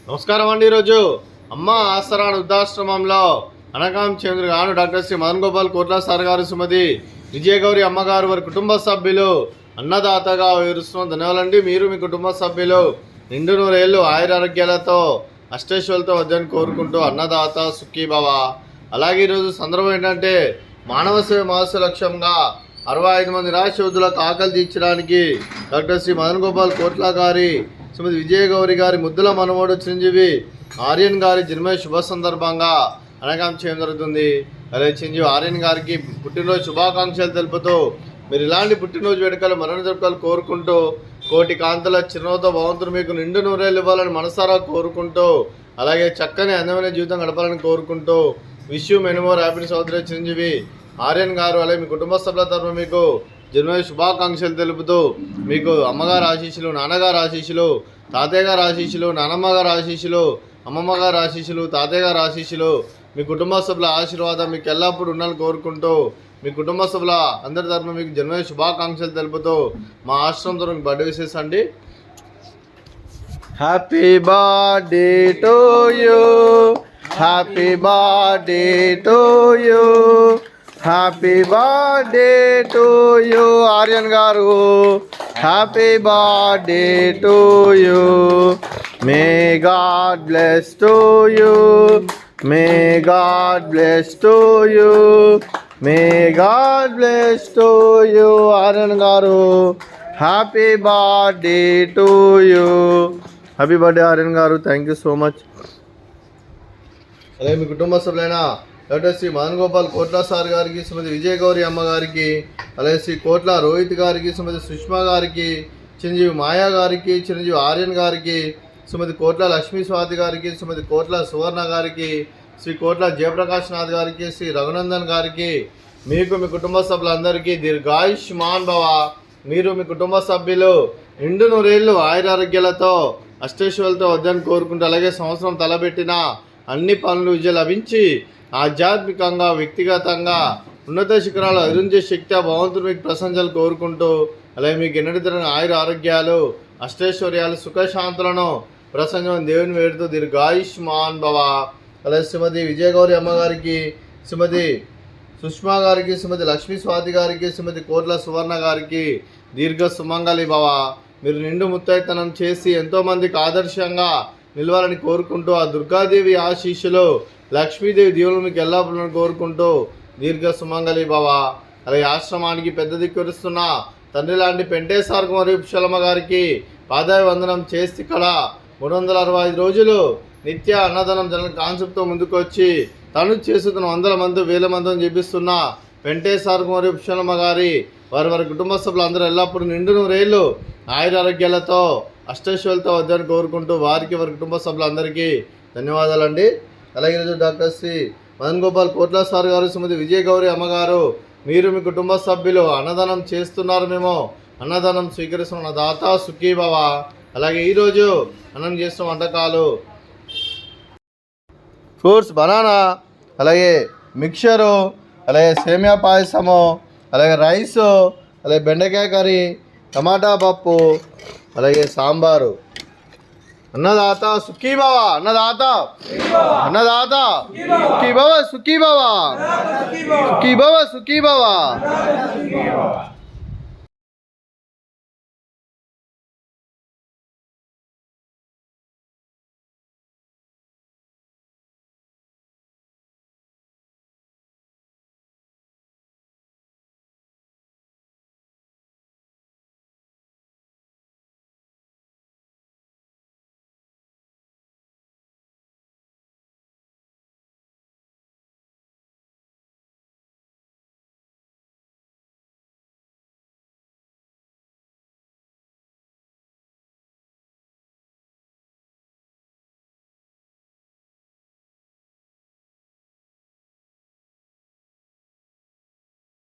నమస్కారం అండి. ఈరోజు అమ్మ ఆసరా వృద్ధాశ్రమంలో అనకాం చంద్ర గాను డాక్టర్ శ్రీ మదన్ గోపాల్ కోట్ల సార్ గారు, శ్రీమతి విజయగౌరి అమ్మగారు వారి కుటుంబ సభ్యులు అన్నదాతగా వివరిస్తున్నాం. ధన్యవాదాలండి. మీరు మీ కుటుంబ సభ్యులు నిండు నూరేళ్ళు ఆయురారోగ్యాలతో అష్టైశ్వర్యాలతో వద్దని కోరుకుంటూ అన్నదాత సుఖీభవ. అలాగే ఈరోజు సందర్భం ఏంటంటే మానవ సేవ మాస లక్ష్యంగా 65 మంది నిరాశ్ర వృద్ధులకు ఆకలి తీర్చడానికి డాక్టర్ శ్రీ మదన్ గోపాల్ కోట్ల గారి, శ్రీమతి విజయగౌరి గారి ముద్దుల మనవడు చిరంజీవి ఆర్యన్ గారి జన్మ శుభ సందర్భంగా అనకాం చేయడం జరుగుతుంది. అలాగే చిరంజీవి ఆర్యన్ గారికి పుట్టినరోజు శుభాకాంక్షలు తెలుపుతూ మీరు ఇలాంటి పుట్టినరోజు వేడుకలు మరణ జరుపుకలు కోరుకుంటూ కోటి కాంతల చిరునవ్వుతో భగవంతుడు మీకు నిండు నూరేళ్ళు ఇవ్వాలని మనసారా కోరుకుంటూ, అలాగే చక్కని అందమైన జీవితం గడపాలని కోరుకుంటూ wish you many more happy సోదరి చిరంజీవి ఆర్యన్ గారు, అలాగే మీ కుటుంబ సభ్యుల తరఫున మీకు జన్మదిన శుభాకాంక్షలు తెలుపుతూ మీకు అమ్మగారు ఆశీస్సులు, నాన్నగారు ఆశీస్సులు, తాతయ్య గారు ఆశీస్సులు, నానమ్మ గారు ఆశీస్సులు, అమ్మమ్మ గారు ఆశీస్సులు, తాతయ్య గారు ఆశీస్సులు, మీ కుటుంబ సభ్యుల ఆశీర్వాదం మీకు ఎల్లప్పుడూ ఉండాలని కోరుకుంటూ మీ కుటుంబ సభ్యుల అందరి తరఫున మీకు జన్మదిన శుభాకాంక్షలు తెలుపుతూ మా ఆశ్రమం తరఫున బర్త్డే విషెస్ అండి. Happy birthday to you, happy birthday to you, happy birthday to you Aryan garu, happy birthday to you, may God bless to you, may God bless to you, may God bless to you Aryan garu, happy birthday to you. Happy birthday Aryan garu, thank you so much. అలాగే మీ కుటుంబ సభ్యులైన doctor Shri Madan Gopal Kotla sir గారికి, శ్రీమతి విజయగౌరి అమ్మ గారికి, అలాగే శ్రీ కోట్ల రోహిత్ గారికి, శ్రీమతి సుష్మా గారికి, చిరంజీవి మాయా గారికి, చిరంజీవి ఆర్యన్ గారికి, శ్రీమతి కోట్ల లక్ష్మీ స్వాతి గారికి, శ్రీమతి కోట్ల సువర్ణ గారికి, శ్రీ కోట్ల జయప్రకాష్ నాథ్ గారికి, శ్రీ రఘునందన్ గారికి, మీకు మీ కుటుంబ సభ్యులందరికీ దీర్ఘాయుష్మాన్ భవ. మీరు మీ కుటుంబ సభ్యులు నిండు నూరేళ్ళు ఆయురారోగ్యాలతో అష్టైశ్వర్యాలతో వద్దని కోరుకుంటూ, అలాగే సంవత్సరం తలబెట్టిన అన్ని పనులు విజయం లభించి ఆధ్యాత్మికంగా వ్యక్తిగతంగా ఉన్నత శిఖరాలు అధిరించే శక్తి భగవంతుడు మీకు ప్రశంసలు కోరుకుంటూ, అలాగే మీకు ఎన్నటి తరగని ఆయుర ఆరోగ్యాలు అష్టైశ్వర్యాలు సుఖశాంతులను ప్రసంగం దేవుని వేడుతూ దీర్ఘాయుష్మాన్ భవ. అలాగే శ్రీమతి విజయగౌరి అమ్మగారికి, శ్రీమతి సుష్మా గారికి, శ్రీమతి లక్ష్మీ స్వాతి గారికి, శ్రీమతి కోట్ల సువర్ణ గారికి దీర్ఘ సుమంగళి భవ. మీరు నిండు ముత్తైతనం చేసి ఎంతోమందికి ఆదర్శంగా నిలవాలని కోరుకుంటూ ఆ దుర్గాదేవి ఆశీస్సులు, లక్ష్మీదేవి దీవులు మీకు ఎల్లప్పుడూ కోరుకుంటూ దీర్ఘ సుమంగళి భవ. అలాగే ఆశ్రమానికి పెద్ద దిక్కురుస్తున్న తండ్రి లాంటి పెంటేశ్వర మరియు పుష్పలమ్మ గారికి పాదాభివందనం చేసి ఇక్కడ 365 రోజులు నిత్య అన్నదానం జన కాన్సెప్ట్తో ముందుకు వచ్చి తను చేస్తున్న 100 మంది 1000 మందిని చెప్పిస్తున్న పెంటేశ్వర మరియు పుష్పలమ్మ గారి వారి కుటుంబ సభ్యులు అందరూ ఎల్లప్పుడూ నిండు నూరేళ్ళు ఆయురారోగ్యాలతో అష్టైశ్వర్యాలతో వద్దని కోరుకుంటూ వారికి వారి కుటుంబ సభ్యులందరికీ ధన్యవాదాలండి. అలాగే ఈరోజు డాక్టర్ శ్రీ మదన్ గోపాల్ కోట్ల సార్ గారు, శ్రీమతి విజయగౌరి అమ్మగారు, మీరు మీ కుటుంబ సభ్యులు అన్నదానం చేస్తున్నారు. మేము అన్నదానం స్వీకరిస్తున్న దాత సుఖీభవ. అలాగే ఈరోజు అన్నం చేస్తున్న వంటకాలు ఫ్రూట్స్, బనానా, అలాగే మిక్చరు, అలాగే సేమియా పాయసము, అలాగే రైసు, అలాగే బెండకాయ కర్రీ, టమాటా పప్పు, అలాగే సాంబారు. అన్నదాత సుఖీభవ, అన్నదాత అన్నదాత సుఖీభవ, సుఖీభవ, సుఖీభవ, సుఖీభవ.